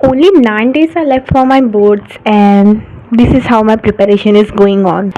Only 9 days are left for my boards, and this is how my preparation is going on.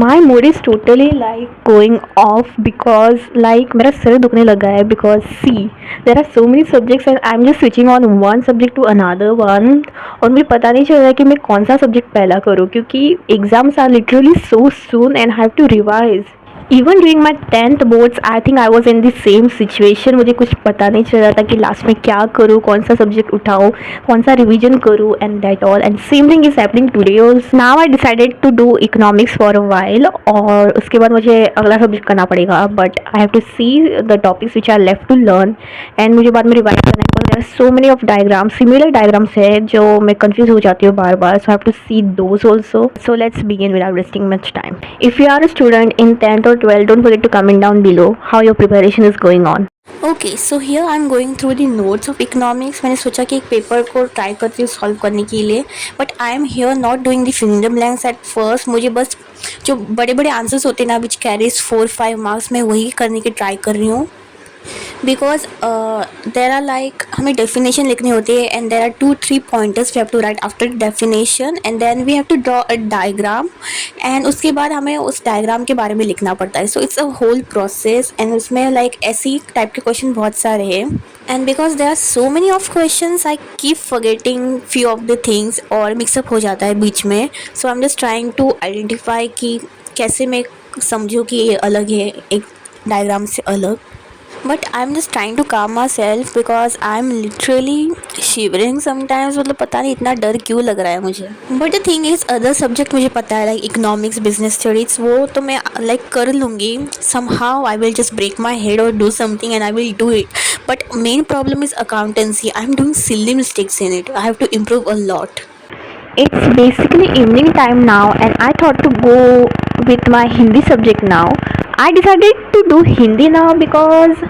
My mood is totally like going off because like मेरा सिर दुखने लगा है because see there are so many subjects and I'm just switching on one subject to another one और मुझे पता नहीं चल रहा है कि मैं कौन सा सब्जेक्ट पहला करूँ क्योंकि exams are literally so soon and I have to revise. Even during my 10th boards I think I was in the same situation. मुझे कुछ पता नहीं चल रहा था कि लास्ट में क्या करूँ, कौन सा सब्जेक्ट उठाऊँ, कौन सा रिविजन करूँ and that all. And same thing is happening today also. Now I decided to do economics for a while और उसके बाद मुझे अगला सब्जेक्ट करना पड़ेगा. But I have to see the topics which are left to learn and मुझे बाद में रिवाइज करना है. There are so many of diagrams, similar diagrams है जो मैं कंफ्यूज हो जाती हूँ बार बार. So I have to see those also. So let's begin without wasting much time. If you are a student in 10th or 12th, don't forget to comment down below how your preparation is going on. Okay so here I am going through the notes of economics. मैंने सोचा कि एक paper को try करती हूँ solve करने के लिए, but I am here not doing the fill in the blanks at first. मुझे बस जो बड़े बड़े आंसर्स होते हैं ना विच कैरीज 4-5 मार्क्स, मैं वही करने की ट्राई कर रही हूँ. बिकॉज देर आर लाइक हमें डेफिनेशन लिखनी होती है and there are 2-3 pointers we have to write after definition and then we have to draw a diagram and उसके बाद हमें उस डायग्राम के बारे में लिखना पड़ता है. So it's a whole process and उसमें लाइक ऐसी टाइप के क्वेश्चन बहुत सारे हैं. And because there are so many of question I keep forgetting few of the things और मिक्सअप हो जाता है बीच में. So I am just trying to identify कि कैसे मैं समझूँ कि ये अलग है एक डायग्राम से अलग. But I am just trying to calm myself because I am literally shivering sometimes. मतलब पता नहीं इतना डर क्यों लग रहा है मुझे. But the thing is other subject मुझे पता है लाइक इकोनॉमिक्स, बिजनेस स्टडीज़, वो तो मैं लाइक कर लूँगी. Somehow I will just break my head और do something and I will do it. But main problem is accountancy. I am doing silly mistakes in it. I have to improve a lot. It's basically evening time now and I thought to go with my Hindi subject now. I decided to do Hindi now because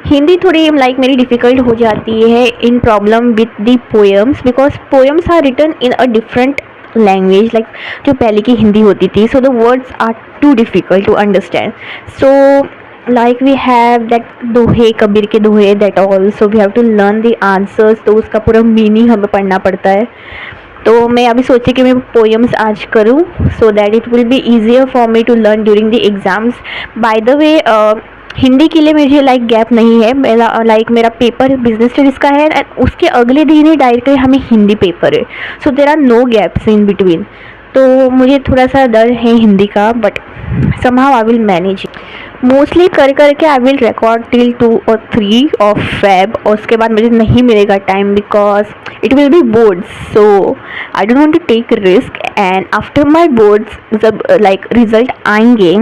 Hindi थोड़ी like मेरी difficult हो जाती है in problem with the poems because poems are written in a different language like जो पहले की हिंदी होती थी. So the words are too difficult to understand. So like we have that दोहे, कबीर के दोहे, that all. So we have to learn the answers. तो उसका पूरा मीनिंग हमें पढ़ना पड़ता है. तो मैं अभी सोची कि मैं पोएम्स आज करूँ so that it will be easier for me to learn during the exams. By the way Hindi के लिए मुझे लाइक गैप नहीं है. मेरा लाइक मेरा पेपर बिजनेस स्टडीज़ का है एंड उसके अगले दिन ही डायरेक्टली हमें हिंदी पेपर है. So there are no gaps in between. तो मुझे थोड़ा सा डर है हिंदी का but somehow I will manage it. Mostly कर करके आई विल रिकॉर्ड टिल 2 और 3 ऑफ फेब और उसके बाद मुझे नहीं मिलेगा time because it will be boards. So I don't want to take risk and after my boards जब लाइक रिजल्ट आएंगे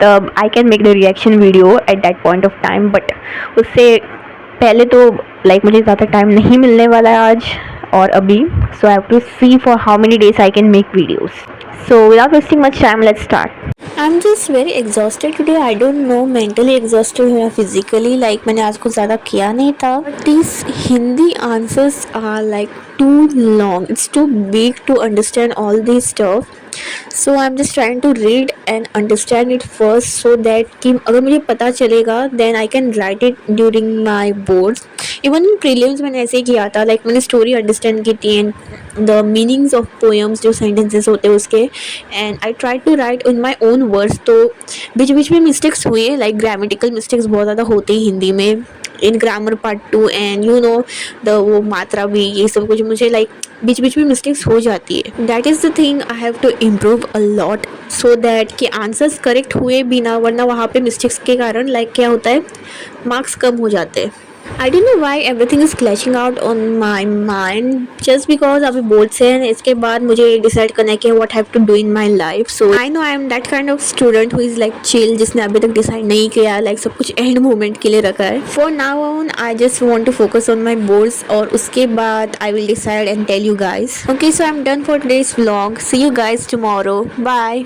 तब I can make the reaction video at that point of time. But उससे पहले तो like मुझे ज़्यादा time नहीं मिलने वाला है आज और अभी. So I have to see for how many days I can make videos. So without wasting much time, let's start. I'm just very exhausted today. I don't know mentally exhausted या physically. Like मैंने आज कुछ ज़्यादा किया नहीं था. But these Hindi answers are like too long. It's too big to understand all these stuff. So I'm just trying to read and understand it first so that कि अगर मुझे पता चलेगा then I can write it during my boards. Even in prelims मैंने ऐसे ही किया था. Like मैंने story understand की थी and the meanings of poems जो sentences होते हैं उसके and I tried to write in my own words. तो बीच बीच में mistakes हुए like grammatical mistakes बहुत ज़्यादा होते हैं हिंदी में इन grammar part 2 and you know the वो मात्रा भी ये सब कुछ मुझे लाइक बीच बीच में मिस्टेक्स हो जाती है. That is the thing I have to improve a lot so that कि आंसर्स करेक्ट हुए बिना वरना वहाँ पे मिस्टेक्स के कारण लाइक क्या होता है मार्क्स कम हो जाते हैं. I don't know why everything is clashing out on my mind just because अभी बोर्ड्स हैं. इसके बाद मुझे डिसाइड करना है कि what have to do in my life. So I know I am that kind of student who is like chill जिसने अभी तक डिसाइड नहीं किया लाइक सब कुछ एंड मोमेंट के लिए रखा है. For now on I just want to focus on my boards और उसके बाद I will decide and tell you guys. Okay so I am done for today's vlog. See you guys tomorrow. Bye.